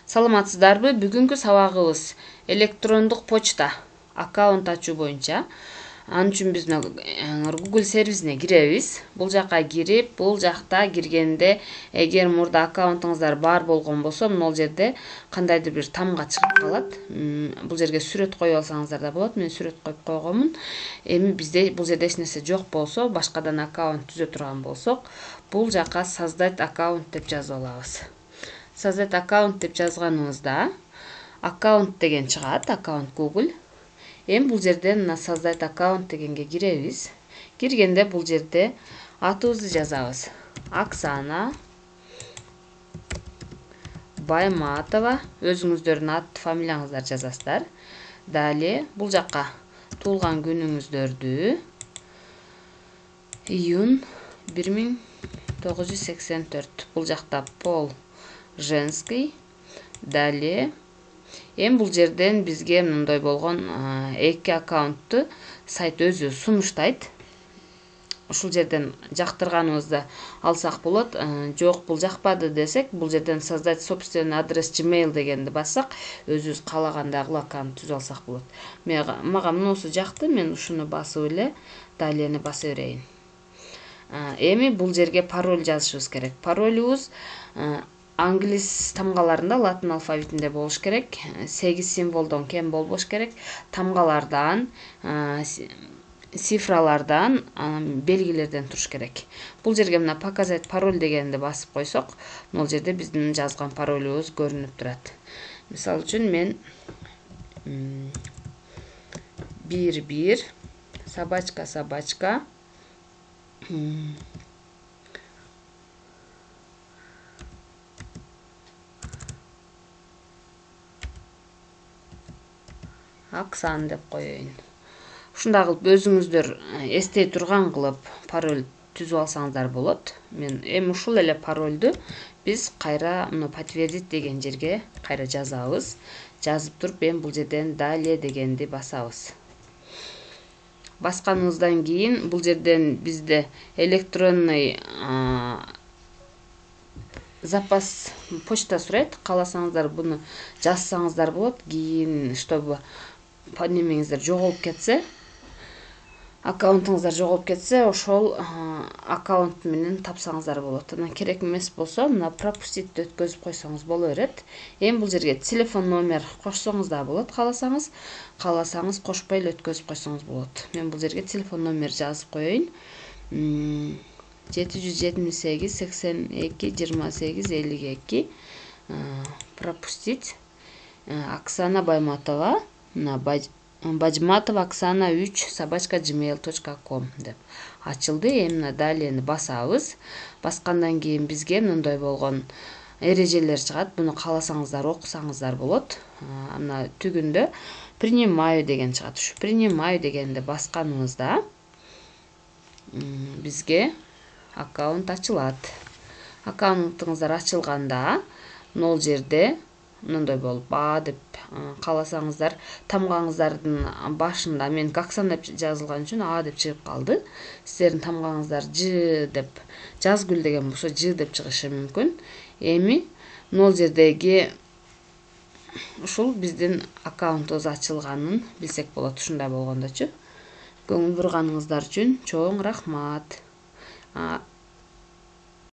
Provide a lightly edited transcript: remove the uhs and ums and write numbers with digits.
Саламатсыздарбы? Бүгүнкү сабагыбыз электрондук почта аккаунт ачуу боюнча. Анын үчүн биз Google сервисине киребиз. Бул жака кирип, бул жакта киргенде эгер мурда аккаунтуңуздар бар болгон болсо, могул жерде кандайдыр бир тамга чыгып калат. Бул жерге сүрөт коюп алсаңыздар да болот. Мен сүрөт коюп койгонмун. Эми бизде бул жерде эч нерсе жок болсо, башкадан аккаунт түзө турган болсок, бул жака создать аккаунт деп жазып алабыз. Создать аккаунт деп жазганыбызда аккаунт деген чыгат, аккаунт Google. Эми бул жерден мына создать аккаунт дегенге киребиз. Киргенде бул жерде атыбызды жазабыз. Оксана Байматова, өзүңүздөрдүн ат фамилияңыздар жазасыздар. Далее бул жака туулган күнүңүздөрдү июнь 1984. Бул жакта пол женский. Далее эми бул жерден бизге мындай болгон эки аккаунтту сайт өзү сунуштайт. Ушул жерден жактырганыбызды алсак болот. Жок, бул жакпады десек, бул жерден создать собственный адрес Gmail дегенди бассак, өзүбүз каалагандагы аккаунт түзүп алсак болот. Мага мунусу жакты, мен ушуну басып эле далее баса берейин. Эми бул жерге пароль жазышыбыз керек. Паролюбуз англис тамгаларында латын алфавитинде болуш керек. 8 символдон кем болбош керек. Тамгалардан, цифралардан, белгилерден туруш керек. Бул жерге мына показать пароль дегенди басып койсок, бул жерде биздин жазган паролюбуз көрүнүп турат. Мисалы үчүн мен 11 собачка Оксан деп коеюн. Ушундай кылып өзүңүздөр эстей турган кылып пароль түзүп алсаңыздар болот. Мен эми ушул эле парольду биз кайра мына подтвердить деген жерге кайра жазабыз. Жазып туруп, эми бул жерден далее дегенди басабыз. Басканыбыздан кийин бул жерден бизде электронный запас почта сурайт. Кааласаңыздар буну жазсаңыздар болот. Кийин чтобы немеңиздер жоголуп кетсе, аккаунтуңуздар жоголуп кетсе, ошол аккаунт менен тапсаңыздар болот. Анан керек эмес болсо, мына пропустить өткөзүп койсоңуз боло берет. Эми бул жерге телефон номер кошсоңуз да болот, кааласаңыз. Кааласаңыз кошпой эле өткөзүп койсоңуз болот. Мен бул жерге телефон номер жазып коеюн. 778 82 28 52. Пропустить. Оксана Байматова. Бажматова Оксана 3 @gmail.com деп ачылды. Эми далее басабыз. Баскандан кийин бизге мындай болгон эрежелер чыгат. Буну кааласаңыздар окусаңыздар болот. Мына түгүндө принимаю деген чыгат. Ушу принимаю дегенди басканыбызда бизге аккаунт ачылат. Аккаунтуңуздар ачылганда могул жерде мындай болуп деп кааласаңыздар тамгаңыздардын башында мен Оксан деп жазылган үчүн деп чыгып калды. Сиздердин тамгаңыздар Ж деп, Жазгүл деген болсо Ж деп чыгышы мүмкүн. Эми могул жердеги ушул биздин аккаунтубуз ачылганын билсек болот. Ушундай болгондочу. Көңүл бурганыңыздар үчүн чоң рахмат.